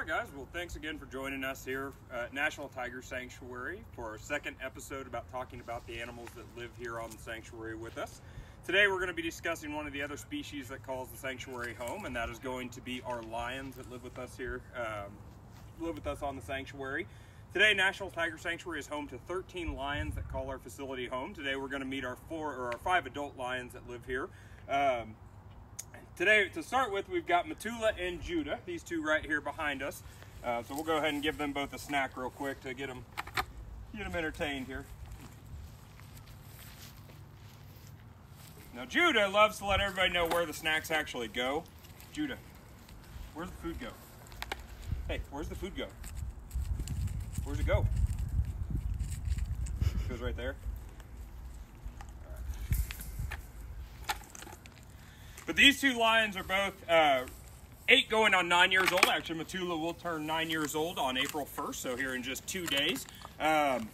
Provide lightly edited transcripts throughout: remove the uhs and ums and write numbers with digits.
Guys, well, thanks again for joining us here at National Tiger Sanctuary for our second episode about talking about the animals that live here on the sanctuary with us. Today we're going to be discussing one of the other species that calls the sanctuary home, and that is going to be our lions that live with us here, on the sanctuary. Today, National Tiger Sanctuary is home to 13 lions that call our facility home. Today we're going to meet our 5 adult lions that live here. Today, to start with, we've got Metula and Judah, these two right here behind us. So we'll go ahead and give them both a snack real quick to get them entertained here. Now, Judah loves to let everybody know where the snacks actually go. Judah, where's the food go? Hey, where's the food go? Where's it go? It goes right there. But these two lions are both 8 going on 9 years old. Actually, Metula will turn 9 years old on April 1st, so here in just 2 days. And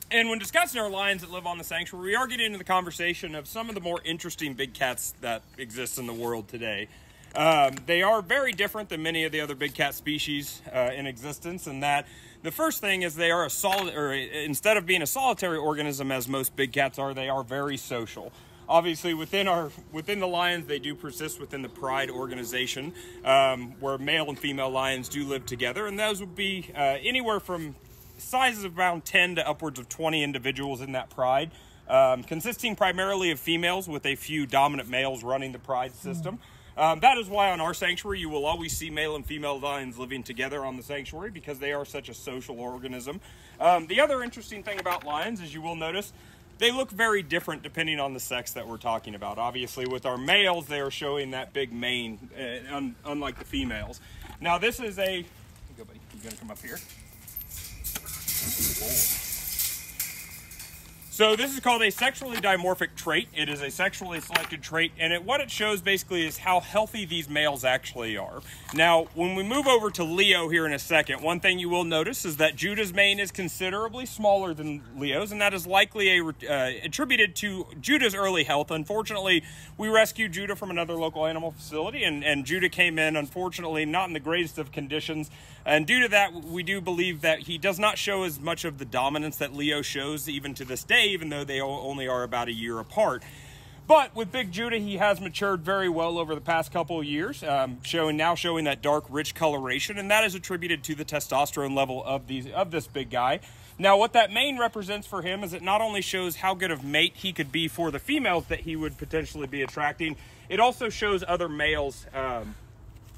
when discussing our lions that live on the sanctuary, we are getting into the conversation of some of the more interesting big cats that exist in the world today. They are very different than many of the other big cat species in existence, in that the first thing is they are instead of being a solitary organism as most big cats are, they are very social. Obviously, within the lions, they do persist within the pride organization, where male and female lions do live together, and those would be anywhere from sizes of around 10 to upwards of 20 individuals in that pride, consisting primarily of females with a few dominant males running the pride system. That is why on our sanctuary you will always see male and female lions living together on the sanctuary, because they are such a social organism. The other interesting thing about lions is you will notice they look very different depending on the sex that we're talking about. Obviously, with our males, they are showing that big mane, unlike the females. Now, this is a... Go, buddy. You're going to come up here. So this is called a sexually dimorphic trait. It is a sexually selected trait, and what it shows basically is how healthy these males actually are. Now, when we move over to Leo here in a second, one thing you will notice is that Judah's mane is considerably smaller than Leo's, and that is likely attributed to Judah's early health. Unfortunately, we rescued Judah from another local animal facility, and Judah came in, unfortunately, not in the greatest of conditions. And due to that, we do believe that he does not show as much of the dominance that Leo shows even to this day, even though they only are about a year apart. But with Big Judah, he has matured very well over the past couple of years, showing that dark, rich coloration, and that is attributed to the testosterone level of this big guy. Now, what that mane represents for him is it not only shows how good of mate he could be for the females that he would potentially be attracting, it also shows other males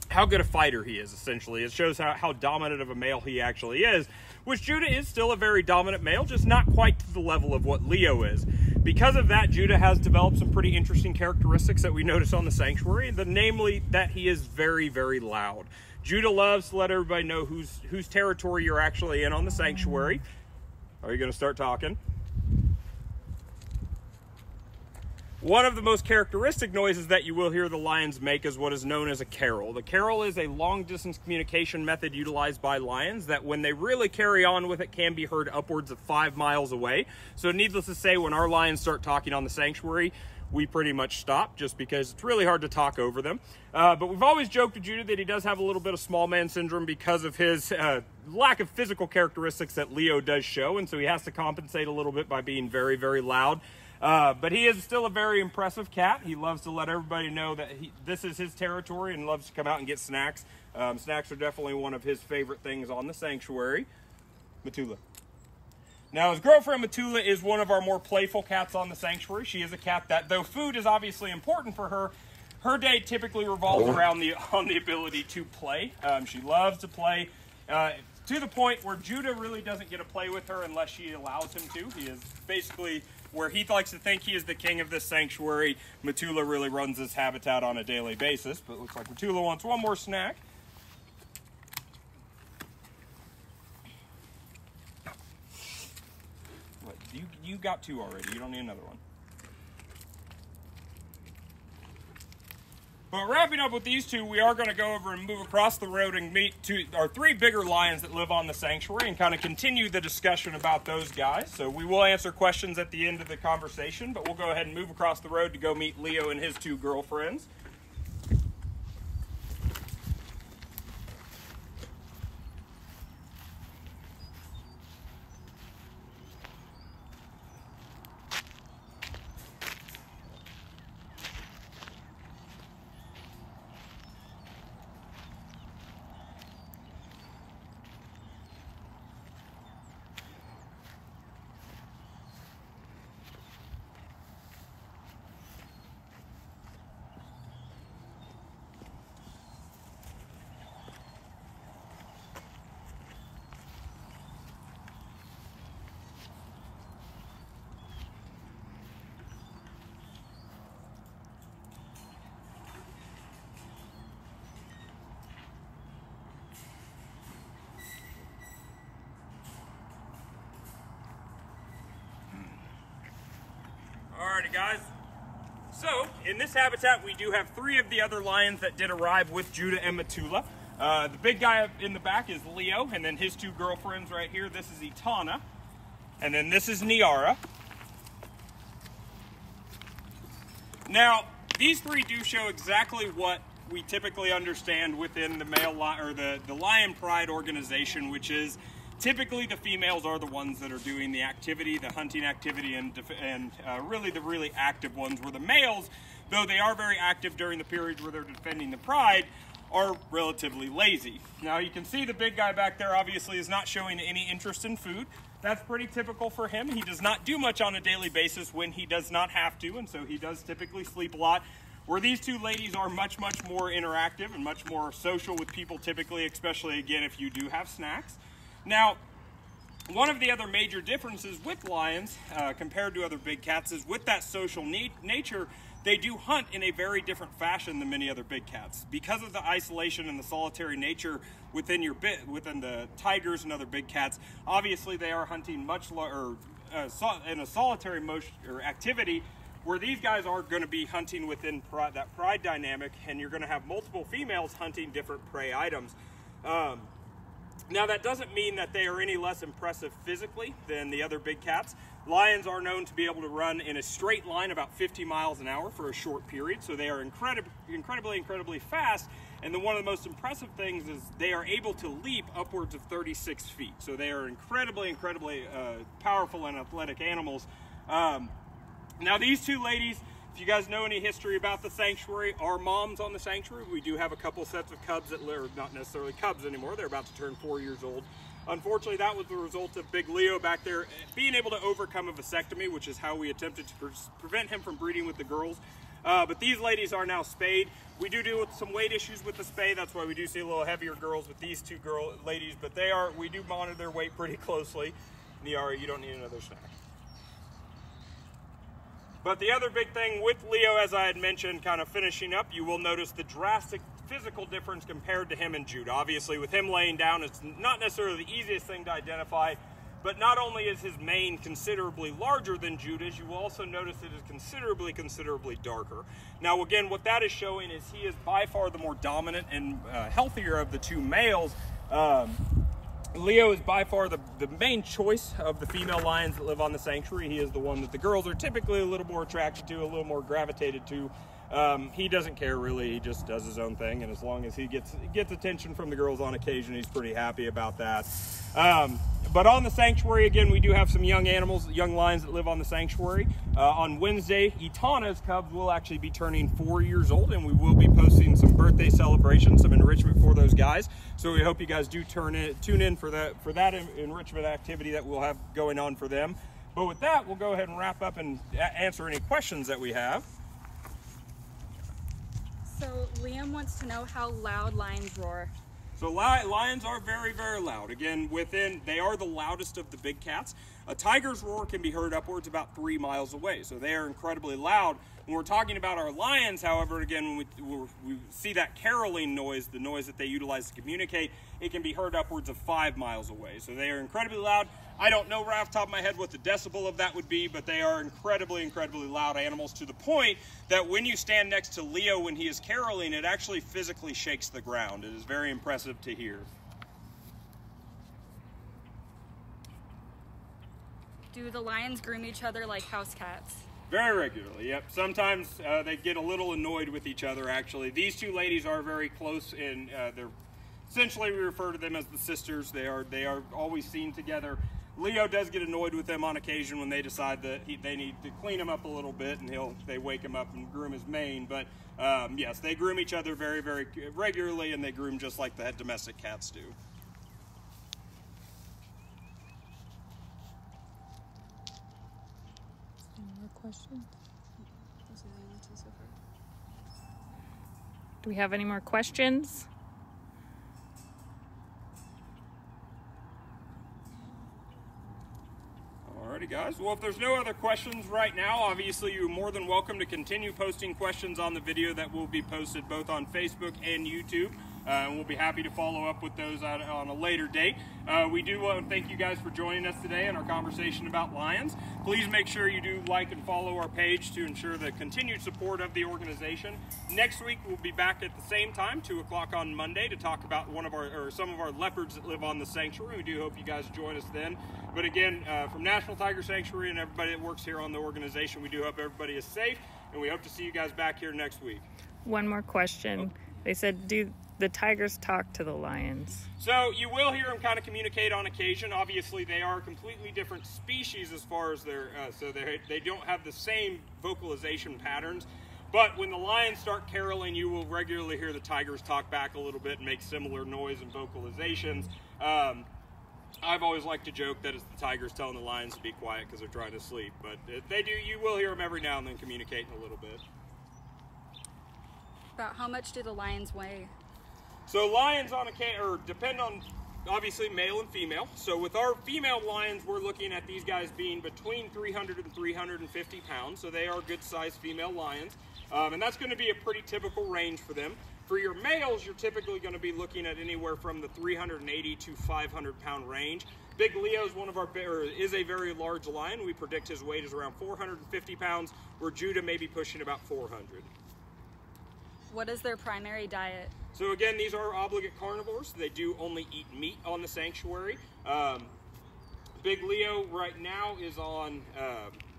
how good a fighter he is, essentially. It shows how dominant of a male he actually is, which Judah is still a very dominant male, just not quite to the level of what Leo is. Because of that, Judah has developed some pretty interesting characteristics that we notice on the sanctuary, namely that he is very, very loud. Judah loves to let everybody know whose territory you're actually in on the sanctuary. Are you going to start talking? One of the most characteristic noises that you will hear the lions make is what is known as a carol. The carol is a long-distance communication method utilized by lions that, when they really carry on with it, can be heard upwards of 5 miles away. So needless to say, when our lions start talking on the sanctuary, we pretty much stop, just because it's really hard to talk over them. But we've always joked to Judah that he does have a little bit of small man syndrome because of his lack of physical characteristics that Leo does show, and so he has to compensate a little bit by being very, very loud. But he is still a very impressive cat. He loves to let everybody know that this is his territory, and loves to come out and get snacks. Snacks are definitely one of his favorite things on the sanctuary. Metula. Now, his girlfriend Metula is one of our more playful cats on the sanctuary. She is a cat that, though food is obviously important for her, her day typically revolves around on the ability to play. She loves to play, to the point where Judah really doesn't get to play with her unless she allows him to. He is basically, where he likes to think he is the king of this sanctuary, Metula really runs this habitat on a daily basis. But it looks like Metula wants one more snack. What, you got 2 already. You don't need another one. But wrapping up with these 2, we are going to go over and move across the road and meet our 3 bigger lions that live on the sanctuary and kind of continue the discussion about those guys. So we will answer questions at the end of the conversation, but we'll go ahead and move across the road to go meet Leo and his 2 girlfriends. Alrighty guys, so in this habitat we do have 3 of the other lions that did arrive with Judah and Metula. The big guy in the back is Leo, and then his 2 girlfriends right here. This is Etana, and then this is Niara. Now, these 3 do show exactly what we typically understand within the male or the Lion Pride organization, which is typically the females are the ones that are doing the activity, the hunting activity, and really the really active ones, where the males, though they are very active during the periods where they're defending the pride, are relatively lazy. Now you can see the big guy back there obviously is not showing any interest in food. That's pretty typical for him. He does not do much on a daily basis when he does not have to, and so he does typically sleep a lot. Where these 2 ladies are much more interactive and much more social with people typically, especially again if you do have snacks. Now, one of the other major differences with lions compared to other big cats is with that social nature, they do hunt in a very different fashion than many other big cats. Because of the isolation and the solitary nature within the tigers and other big cats, obviously they are hunting much in a solitary motion or activity, where these guys are going to be hunting within that pride dynamic, and you're going to have multiple females hunting different prey items. Now that doesn't mean that they are any less impressive physically than the other big cats. Lions are known to be able to run in a straight line about 50 miles an hour for a short period, so they are incredibly fast. And one of the most impressive things is they are able to leap upwards of 36 feet. So they are incredibly powerful and athletic animals. Now these 2 ladies, if you guys know any history about the sanctuary, are moms on the sanctuary. We do have a couple sets of cubs that are not necessarily cubs anymore. They're about to turn 4 years old. Unfortunately, that was the result of Big Leo back there being able to overcome a vasectomy, which is how we attempted to prevent him from breeding with the girls. But these ladies are now spayed. We do deal with some weight issues with the spay. That's why we do see a little heavier girls with these 2 ladies, but we do monitor their weight pretty closely. Niara, you don't need another snack. But the other big thing with Leo, as I had mentioned, kind of finishing up, you will notice the drastic physical difference compared to him and Judah. Obviously, with him laying down, it's not necessarily the easiest thing to identify, but not only is his mane considerably larger than Judah's, you will also notice it is considerably darker. Now, again, what that is showing is he is by far the more dominant and healthier of the 2 males. Leo is by far the main choice of the female lions that live on the sanctuary. He is the one that the girls are typically a little more attracted to, a little more gravitated to. He doesn't care really, he just does his own thing, and as long as he gets attention from the girls on occasion, he's pretty happy about that. But on the sanctuary, again, we do have some young animals, young lions that live on the sanctuary. On Wednesday, Etana's cubs will actually be turning 4 years old, and we will be posting some birthday celebrations, some enrichment for those guys. So we hope you guys do tune in for that enrichment activity that we'll have going on for them. But with that, we'll go ahead and wrap up and answer any questions that we have. So Liam wants to know how loud lions roar. So lions are very loud. Again, they are the loudest of the big cats. A tiger's roar can be heard upwards about 3 miles away. So they are incredibly loud. When we're talking about our lions, however, again, when we see that caroling noise, the noise that they utilize to communicate, it can be heard upwards of 5 miles away. So they are incredibly loud. I don't know right off the top of my head what the decibel of that would be, but they are incredibly loud animals, to the point that when you stand next to Leo when he is caroling, it actually physically shakes the ground. It is very impressive to hear. Do the lions groom each other like house cats? Very regularly, yep. Sometimes they get a little annoyed with each other, actually. These 2 ladies are very close, and they're essentially, we refer to them as the sisters. They are always seen together. Leo does get annoyed with them on occasion when they decide that they need to clean him up a little bit, and they wake him up and groom his mane. But yes, they groom each other very regularly, and they groom just like the domestic cats do. Any more questions? Do we have any more questions? Alrighty guys, well if there's no other questions right now, obviously you're more than welcome to continue posting questions on the video that will be posted both on Facebook and YouTube. And we'll be happy to follow up with those on a later date. We do want to thank you guys for joining us today in our conversation about lions. Please make sure you do like and follow our page to ensure the continued support of the organization. Next week we'll be back at the same time, 2 o'clock on Monday, to talk about some of our leopards that live on the sanctuary. We do hope you guys join us then. But again, from National Tiger Sanctuary and everybody that works here on the organization, we do hope everybody is safe, and we hope to see you guys back here next week. One more question. They said, do the tigers talk to the lions? So you will hear them kind of communicate on occasion. Obviously, they are completely different species as far as their, so they don't have the same vocalization patterns. But when the lions start caroling, you will regularly hear the tigers talk back a little bit and make similar noise and vocalizations. I've always liked to joke that it's the tigers telling the lions to be quiet because they're trying to sleep. But they do. You will hear them every now and then communicating a little bit. About how much do the lions weigh? So lions depend on obviously male and female. So with our female lions, we're looking at these guys being between 300 and 350 pounds. So they are good sized female lions. And that's going to be a pretty typical range for them. For your males, you're typically going to be looking at anywhere from the 380 to 500 pound range. Big Leo is a very large lion. We predict his weight is around 450 pounds, where Judah may be pushing about 400. What is their primary diet? So again, these are obligate carnivores. They do only eat meat on the sanctuary. Big Leo right now is on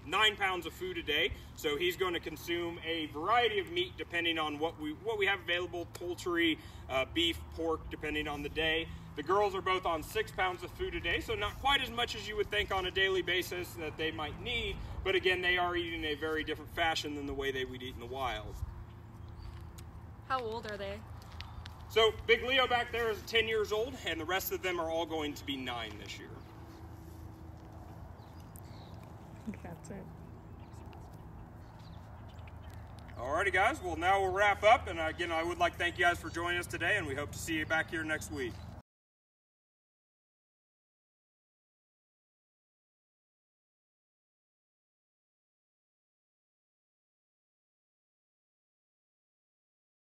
9 pounds of food a day, so he's going to consume a variety of meat depending on what we have available: poultry, beef, pork, depending on the day. The girls are both on 6 pounds of food a day, so not quite as much as you would think on a daily basis that they might need, but again, they are eating in a very different fashion than the way they would eat in the wild. How old are they? So Big Leo back there is 10 years old, and the rest of them are all going to be 9 this year. I think that's it. Alrighty guys, well now we'll wrap up, and again I would like to thank you guys for joining us today, and we hope to see you back here next week.